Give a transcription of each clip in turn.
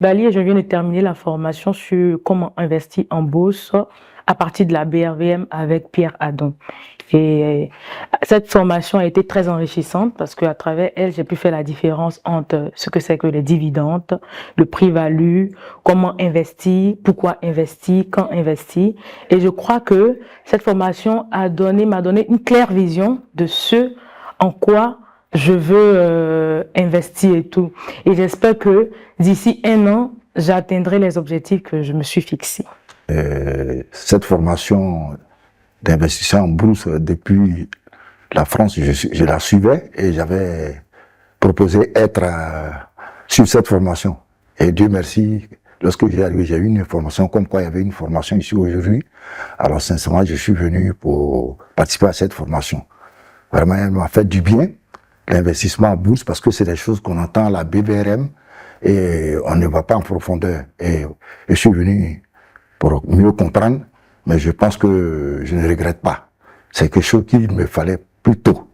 Bali, je viens de terminer la formation sur comment investir en bourse à partir de la BRVM avec Pierre Adon. Et cette formation a été très enrichissante parce qu'à travers elle, j'ai pu faire la différence entre ce que c'est que les dividendes, le prix-value, comment investir, pourquoi investir, quand investir. Et je crois que cette formation m'a donné une claire vision de ce en quoi je veux investir et tout. Et j'espère que d'ici 1 an, j'atteindrai les objectifs que je me suis fixés. Cette formation d'investissement en bourse depuis la France, je la suivais et j'avais proposé être sur cette formation. Et Dieu merci, lorsque j'ai arrivé, j'ai eu une formation comme quoi il y avait une formation ici aujourd'hui. Alors sincèrement, je suis venu pour participer à cette formation. Vraiment, elle m'a fait du bien, l'investissement en bourse, parce que c'est des choses qu'on entend à la BBRM et on ne va pas en profondeur. Et je suis venu pour mieux comprendre, mais je pense que je ne regrette pas. C'est quelque chose qu'il me fallait plus tôt,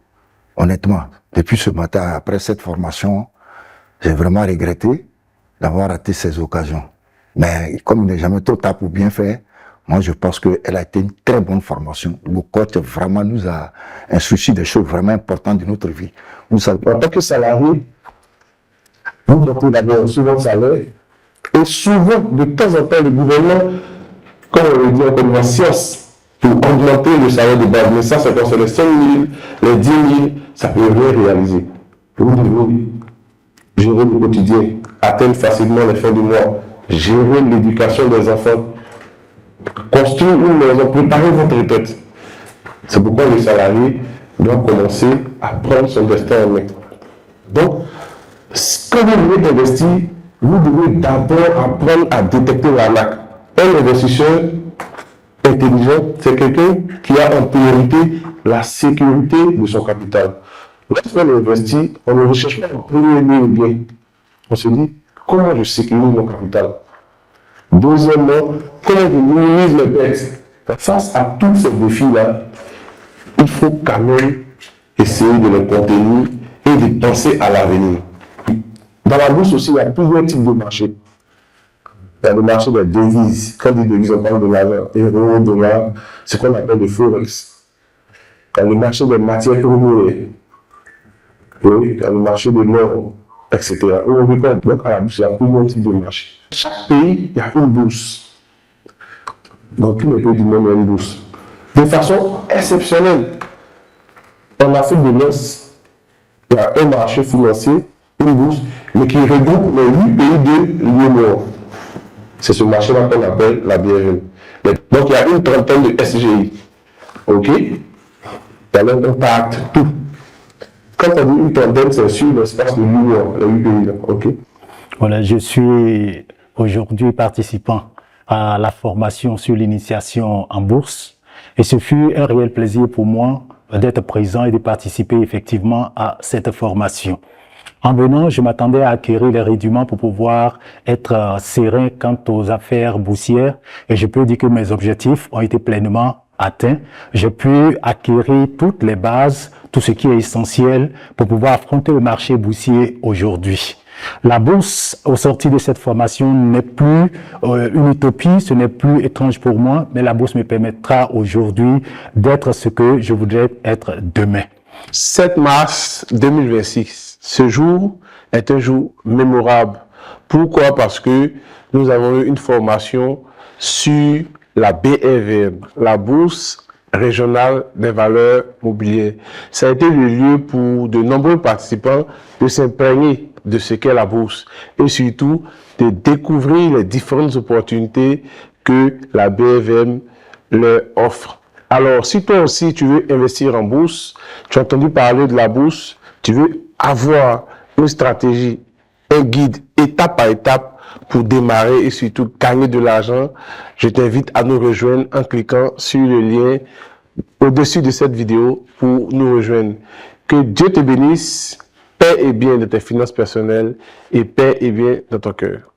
honnêtement. Depuis ce matin, après cette formation, j'ai vraiment regretté d'avoir raté ces occasions. Mais comme il n'est jamais trop tard pour bien faire, moi je pense qu'elle a été une très bonne formation. Le coach vraiment nous a instruit des choses vraiment importantes de notre vie. Vous savez, en tant que salarié, vous avez souvent salaire, et souvent, de temps en temps, le gouvernement, comme on le dit en comme la science, pour augmenter le salaire de base. Mais ça, c'est quand c'est les 5 000, les 10 000, ça peut rien réaliser. Vous devez gérer le quotidien, atteindre facilement les fins du mois, gérer l'éducation des enfants, construire une maison, préparer votre retraite. C'est pourquoi le salarié doit commencer à prendre son destin en main. Donc, quand vous voulez investir, vous devez d'abord apprendre à détecter l'arnaque. Un investisseur intelligent, c'est quelqu'un qui a en priorité la sécurité de son capital. Lorsqu'on investit, on ne recherche pas en premier lieu le bien. On se dit, comment je sécurise mon capital? Deuxièmement, comment je minimise mes pertes? Face à tous ces défis-là, il faut quand même essayer de les contenir et de penser à l'avenir. Dans la bourse aussi, il y a plusieurs types de marchés. Il y a le marché des devises. Quand on dit devises, on parle de l'argent, euro, dollar, ce qu'on appelle le forex. Il y a le marché des matières premières. Oui, il y a le marché de l'or, etc. Donc à la bourse, il y a plusieurs types de marchés. Chaque pays, il y a une bourse. Dans tous les pays du monde, il y a une bourse. De façon exceptionnelle, en Afrique de l'Est, il y a un marché financier, une bourse, mais qui regroupe les 8 pays de l'UEMOA. C'est ce marché-là qu'on appelle la BRL. Donc il y a une trentaine de SGI. OK? Il y a l'impact, tout. Quand on dit une trentaine, c'est sur l'espace de l'UEMOA, les 8 pays-là. OK? Voilà, je suis aujourd'hui participant à la formation sur l'initiation en bourse. Et ce fut un réel plaisir pour moi d'être présent et de participer effectivement à cette formation. En venant, je m'attendais à acquérir les rudiments pour pouvoir être serein quant aux affaires boursières et je peux dire que mes objectifs ont été pleinement atteints. J'ai pu acquérir toutes les bases, tout ce qui est essentiel pour pouvoir affronter le marché boursier aujourd'hui. La bourse, au sortir de cette formation, n'est plus une utopie, ce n'est plus étrange pour moi, mais la bourse me permettra aujourd'hui d'être ce que je voudrais être demain. 7 mars 2026, ce jour est un jour mémorable. Pourquoi? Parce que nous avons eu une formation sur la BRVM, la Bourse régionale des valeurs mobilières. Ça a été le lieu pour de nombreux participants de s'imprégner de ce qu'est la bourse et surtout de découvrir les différentes opportunités que la BRVM leur offre. Alors, si toi aussi tu veux investir en bourse, tu as entendu parler de la bourse, tu veux avoir une stratégie, un guide étape par étape pour démarrer et surtout gagner de l'argent, je t'invite à nous rejoindre en cliquant sur le lien au-dessus de cette vidéo pour nous rejoindre. Que Dieu te bénisse, paix et bien de tes finances personnelles et paix et bien dans ton cœur.